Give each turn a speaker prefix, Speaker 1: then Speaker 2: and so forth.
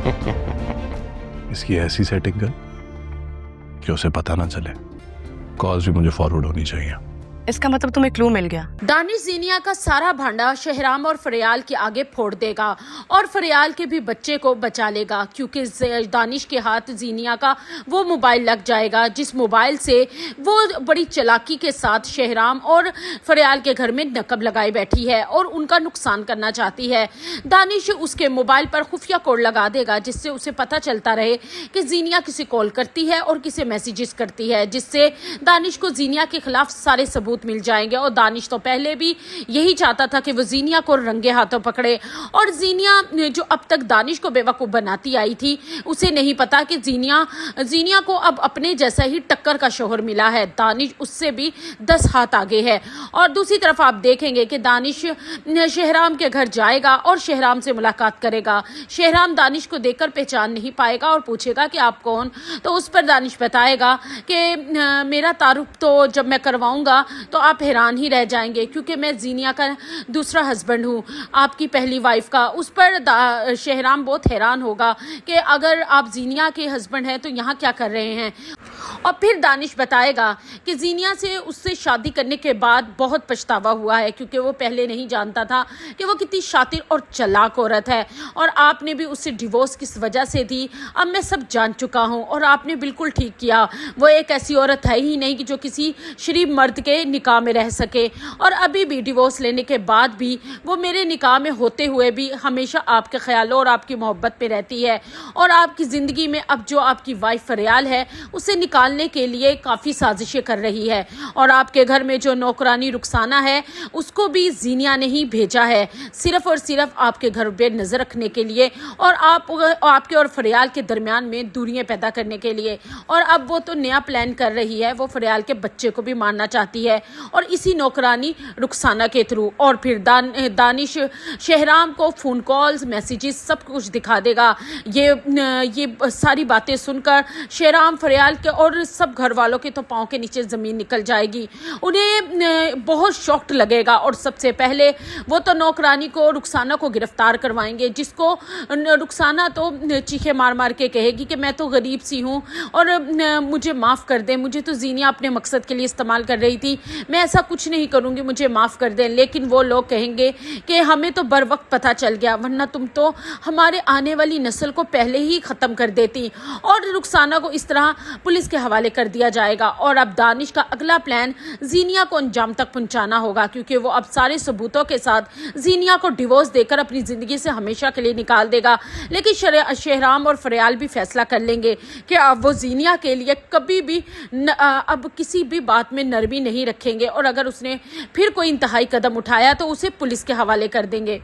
Speaker 1: इसकी ऐसी सेटिंग कर कि उसे पता ना चले। कॉल्स भी मुझे फॉरवर्ड होनी चाहिए।
Speaker 2: इसका मतलब तुम्हें क्लू मिल गया।
Speaker 3: दानिश जीनिया का सारा भांडा शहराम और फरियाल के आगे फोड़ देगा और फरियाल के भी बच्चे को बचा लेगा, क्योंकि दानिश के हाथ जीनिया का वो मोबाइल लग जाएगा जिस मोबाइल से वो बड़ी चालाकी के साथ शहराम और फरियाल के घर में नकब लगाई बैठी है और उनका नुकसान करना चाहती है। दानिश उसके मोबाइल पर खुफिया कोड लगा देगा जिससे उसे पता चलता रहे कि जीनिया किसे कॉल करती है और किसे मैसेजेस करती है, जिससे दानिश को जीनिया के खिलाफ सारे सबूत मिल जाएंगे। और दानिश तो पहले भी यही चाहता था कि वो जीनिया को रंगे हाथों पकड़े, और जीनिया जो अब तक दानिश को बेवकूफ बनाती आई थी उसे नहीं पता कि जीनिया को अब अपने जैसा ही टक्कर का शोहर मिला है। दानिश उससे भी 10 हाथ आगे है। और दूसरी तरफ आप देखेंगे कि दानिश शहराम के घर जाएगा और शहराम से मुलाकात करेगा। शहराम दानिश को देखकर पहचान नहीं पाएगा और पूछेगा कि आप कौन, तो उस पर दानिश बताएगा कि मेरा तारुफ तो जब मैं करवाऊंगा तो आप हैरान ही रह जाएंगे, क्योंकि मैं जीनिया का दूसरा हस्बैंड हूँ, आपकी पहली वाइफ का। उस पर शहराम बहुत हैरान होगा कि अगर आप जीनिया के हस्बैंड हैं तो यहाँ क्या कर रहे हैं। और फिर दानिश बताएगा कि जीनिया से उससे शादी करने के बाद बहुत पछतावा हुआ है, क्योंकि वो पहले नहीं जानता था कि वो कितनी शातिर और चालाक औरत है, और आपने भी उससे डिवोर्स किस वजह से दी अब मैं सब जान चुका हूँ, और आपने बिल्कुल ठीक किया। वो एक ऐसी औरत है ही नहीं कि जो किसी शरीफ मर्द के निकाह में रह सके, और अभी भी डिवोर्स लेने के बाद भी वो मेरे निकाह में होते हुए भी हमेशा आपके ख्यालों और आपकी मोहब्बत पे रहती है, और आपकी ज़िंदगी में अब जो आपकी वाइफ फरियाल है उसे निकालने के लिए काफ़ी साजिशें कर रही है, और आपके घर में जो नौकरानी रुखसाना है उसको भी जीनिया ने ही भेजा है, सिर्फ और सिर्फ आपके घर पे नज़र रखने के लिए, और आपके और फरियाल के दरमियान में दूरियां पैदा करने के लिए। और अब वो तो नया प्लान कर रही है, वो फरियाल के बच्चे को भी मारना चाहती है, और इसी नौकरानी रुखसाना के थ्रू। और फिर दानिश शहराम को फ़ोन कॉल्स मैसेजेस सब कुछ दिखा देगा। ये सारी बातें सुनकर शहराम फरियाल के और सब घर वालों के तो पाँव के नीचे ज़मीन निकल जाएगी। उन्हें बहुत शॉक्ड लगेगा, और सबसे पहले वो तो नौकरानी को रुखसाना को गिरफ्तार करवाएंगे, जिसको रुखसाना तो चीखे मार मार के कहेगी कि मैं तो गरीब सी हूँ और मुझे माफ़ कर दें, मुझे तो जीनिया अपने मकसद के लिए इस्तेमाल कर रही थी, मैं ऐसा कुछ नहीं करूँगी, मुझे माफ़ कर दें। लेकिन वो लोग कहेंगे कि हमें तो बर वक्त पता चल गया, वरना तुम तो हमारे आने वाली नस्ल को पहले ही ख़त्म कर देती। और रुखसाना को इस तरह पुलिस के हवाले कर दिया जाएगा। और अब दानिश का अगला प्लान जीनिया को अंजाम तक पहुंचाना होगा, क्योंकि वो अब सारे सबूतों के साथ जीनिया को डिवोर्स देकर अपनी ज़िंदगी से हमेशा के लिए निकाल देगा। लेकिन शहराम और फरियाल भी फैसला कर लेंगे कि अब वो जीनिया के लिए कभी भी अब किसी भी बात में नरमी नहीं रखेंगे, और अगर उसने फिर कोई इंतहाई कदम उठाया तो उसे पुलिस के हवाले कर देंगे।